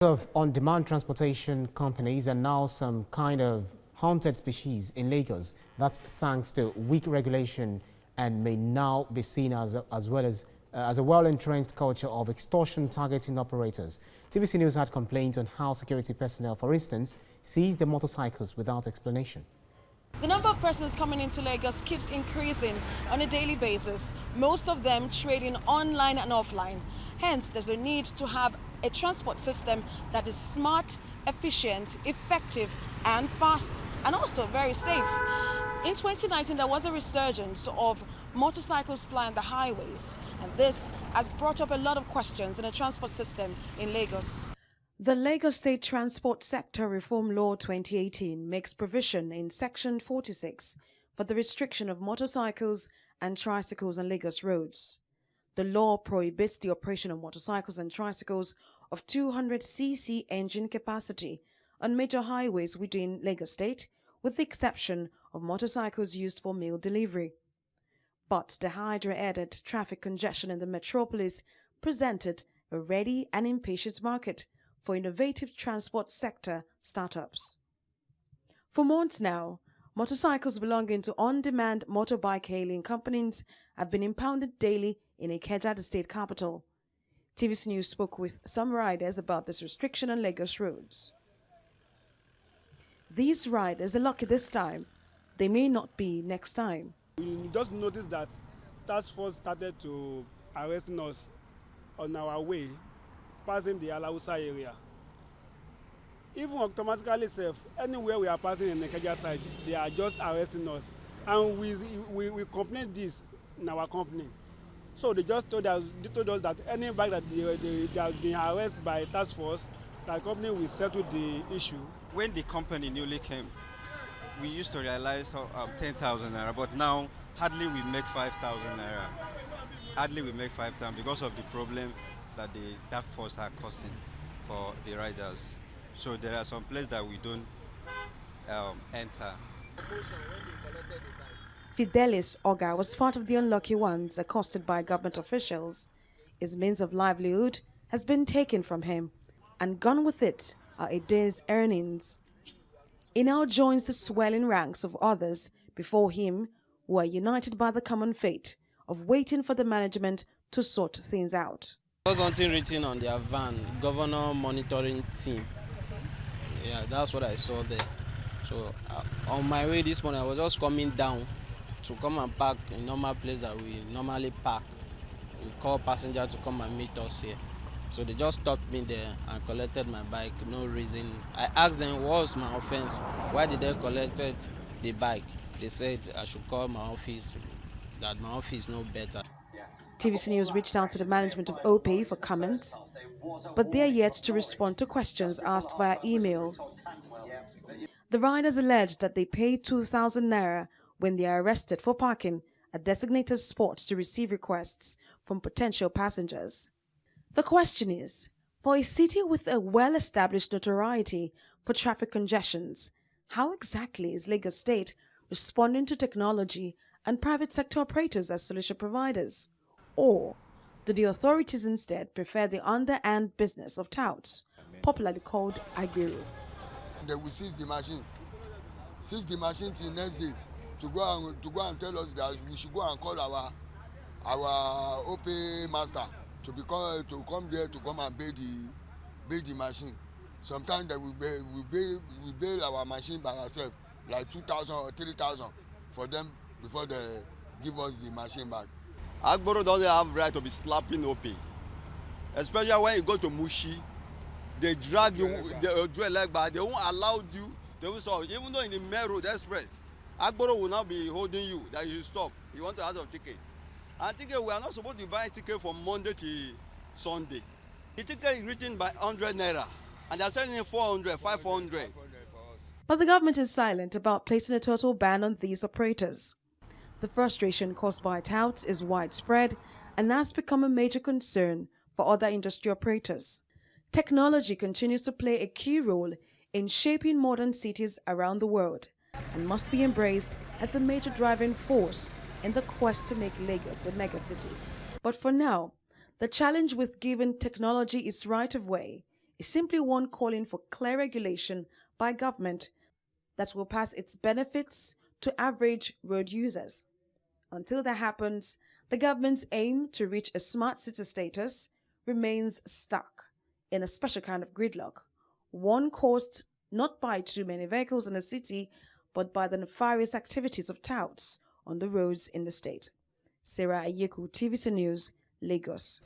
Of on-demand transportation companies are now some kind of haunted species in Lagos. That's thanks to weak regulation and may now be seen as a well-entrenched culture of extortion targeting operators. TVC News had complaints on how security personnel, for instance, seized the motorcycles without explanation. The number of persons coming into Lagos keeps increasing on a daily basis, most of them trading online and offline. Hence, there's a need to have a transport system that is smart, efficient, effective, and fast, and also very safe. In 2019, there was a resurgence of motorcycles plying the highways, and this has brought up a lot of questions in the transport system in Lagos. The Lagos State Transport Sector Reform Law 2018 makes provision in Section 46 for the restriction of motorcycles and tricycles on Lagos roads. The law prohibits the operation of motorcycles and tricycles of 200cc engine capacity on major highways within Lagos State, with the exception of motorcycles used for mail delivery. But the hydra-added traffic congestion in the metropolis presented a ready and impatient market for innovative transport sector startups. For months now, motorcycles belonging to on-demand motorbike hailing companies have been impounded daily in Ikeja, the state capital. TVC News spoke with some riders about this restriction on Lagos roads. These riders are lucky this time. They may not be next time. We just noticed that task force started to arresting us on our way, passing the Alausa area. Even automatically anywhere we are passing in the Ikeja side, they are just arresting us. And we complained this in our company. So they just told us that any bike that has been arrested by task force, the company will settle the issue. When the company newly came, we used to realize 10,000 naira, but now hardly we make 5,000 naira. Hardly we make 5,000 because of the problem that the task force are causing for the riders. So there are some places that we don't enter. Fidelis Oga was part of the unlucky ones accosted by government officials. His means of livelihood has been taken from him, and gone with it are a day's earnings. He now joins the swelling ranks of others before him who are united by the common fate of waiting for the management to sort things out. There was something written on their van, governor monitoring team. Yeah, that's what I saw there. So on my way this morning, I was just coming down to come and park in normal place that we normally park. We call passenger to come and meet us here. So they just stopped me there and collected my bike, no reason. I asked them what was my offense, why did they collect the bike? They said I should call my office, that my office knows better. TVC News reached out to the management of OPay for comments, but they are yet to respond to questions asked via email. The riders alleged that they paid 2,000 naira when they are arrested for parking at designated spots to receive requests from potential passengers. The question is, for a city with a well-established notoriety for traffic congestions, how exactly is Lagos State responding to technology and private sector operators as solution providers? Or do the authorities instead prefer the underhand business of touts, popularly called agbiru? They will seize the machine till next day to go and tell us that we should go and call our OPay master to come there to come and pay the machine. Sometimes that we bail our machine by ourselves, like 2,000 or 3,000 for them before they give us the machine back. Agboro doesn't have right to be slapping OPay, especially when you go to Mushi. They drag you, they do a leg back, they won't allow you, they will stop. Even though in the main road express, Agboro will now be holding you, that you should stop. You want to have a ticket. And ticket, we are not supposed to buy a ticket from Monday to Sunday. The ticket is written by 100 naira, and they are selling it 400, 500. But the government is silent about placing a total ban on these operators. The frustration caused by touts is widespread and has become a major concern for other industry operators. Technology continues to play a key role in shaping modern cities around the world and must be embraced as the major driving force in the quest to make Lagos a megacity. But for now, the challenge with giving technology its right of way is simply one calling for clear regulation by government that will pass its benefits to average road users. Until that happens, the government's aim to reach a smart city status remains stuck in a special kind of gridlock, one caused not by too many vehicles in the city, but by the nefarious activities of touts on the roads in the state. Sarah Ayeku, TVC News, Lagos.